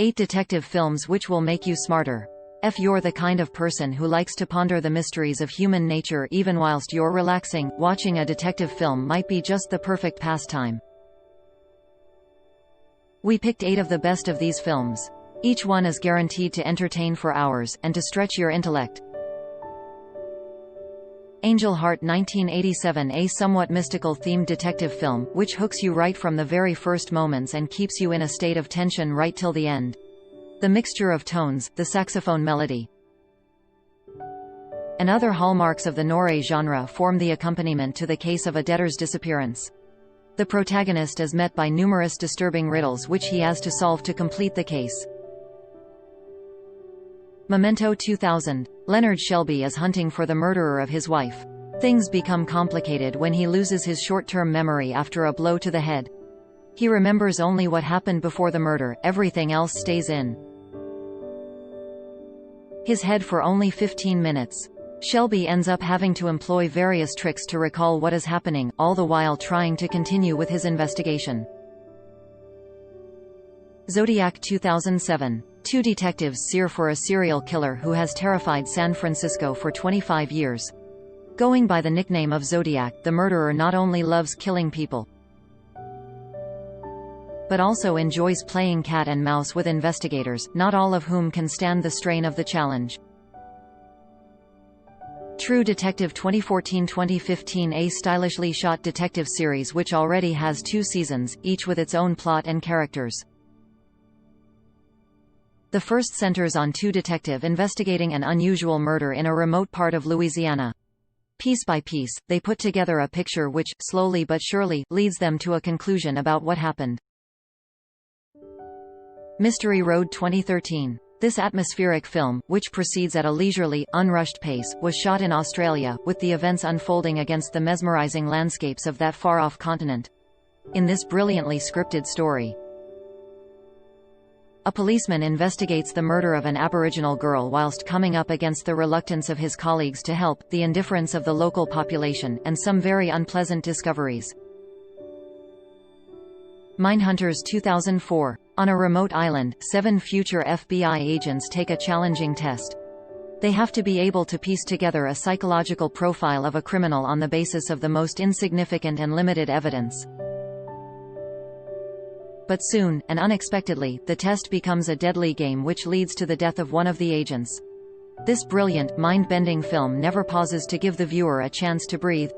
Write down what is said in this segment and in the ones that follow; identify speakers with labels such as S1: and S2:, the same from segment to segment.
S1: 8 detective films which will make you smarter. If you're the kind of person who likes to ponder the mysteries of human nature even whilst you're relaxing, watching a detective film might be just the perfect pastime. We picked 8 of the best of these films. Each one is guaranteed to entertain for hours, and to stretch your intellect. Angel Heart 1987, a somewhat mystical-themed detective film, which hooks you right from the very first moments and keeps you in a state of tension right till the end. The mixture of tones, the saxophone melody, and other hallmarks of the noir genre form the accompaniment to the case of a debtor's disappearance. The protagonist is met by numerous disturbing riddles which he has to solve to complete the case. Memento 2000. Leonard Shelby is hunting for the murderer of his wife. Things become complicated when he loses his short-term memory after a blow to the head. He remembers only what happened before the murder, everything else stays in his head for only 15 minutes. Shelby ends up having to employ various tricks to recall what is happening, all the while trying to continue with his investigation. Zodiac 2007. 2 detectives search for a serial killer who has terrified San Francisco for 25 years. Going by the nickname of Zodiac, the murderer not only loves killing people, but also enjoys playing cat and mouse with investigators, not all of whom can stand the strain of the challenge. True Detective 2014-2015, a stylishly shot detective series which already has 2 seasons, each with its own plot and characters. The first centers on 2 detectives investigating an unusual murder in a remote part of Louisiana. Piece by piece, they put together a picture which, slowly but surely, leads them to a conclusion about what happened. Mystery Road 2013. This atmospheric film, which proceeds at a leisurely, unrushed pace, was shot in Australia, with the events unfolding against the mesmerizing landscapes of that far-off continent. In this brilliantly scripted story, a policeman investigates the murder of an Aboriginal girl whilst coming up against the reluctance of his colleagues to help, the indifference of the local population, and some very unpleasant discoveries. Minehunters 2004. On a remote island, 7 future FBI agents take a challenging test. They have to be able to piece together a psychological profile of a criminal on the basis of the most insignificant and limited evidence. But soon, and unexpectedly, the test becomes a deadly game which leads to the death of one of the agents. This brilliant, mind-bending film never pauses to give the viewer a chance to breathe.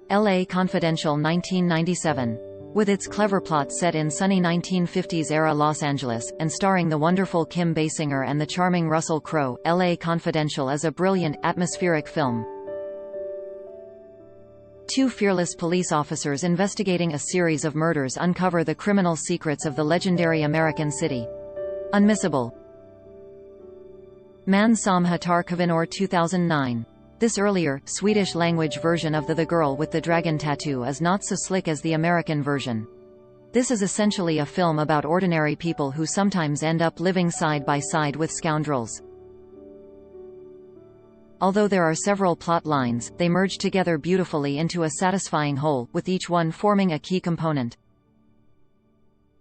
S1: L.A. Confidential 1997. With its clever plot set in sunny 1950s-era Los Angeles, and starring the wonderful Kim Basinger and the charming Russell Crowe, L.A. Confidential is a brilliant, atmospheric film. 2 fearless police officers investigating a series of murders uncover the criminal secrets of the legendary American city. Unmissable. Man som hatar kvinnor 2009. This earlier, Swedish-language version of The Girl with the Dragon Tattoo is not so slick as the American version. This is essentially a film about ordinary people who sometimes end up living side by side with scoundrels. Although there are several plot lines, they merge together beautifully into a satisfying whole, with each one forming a key component.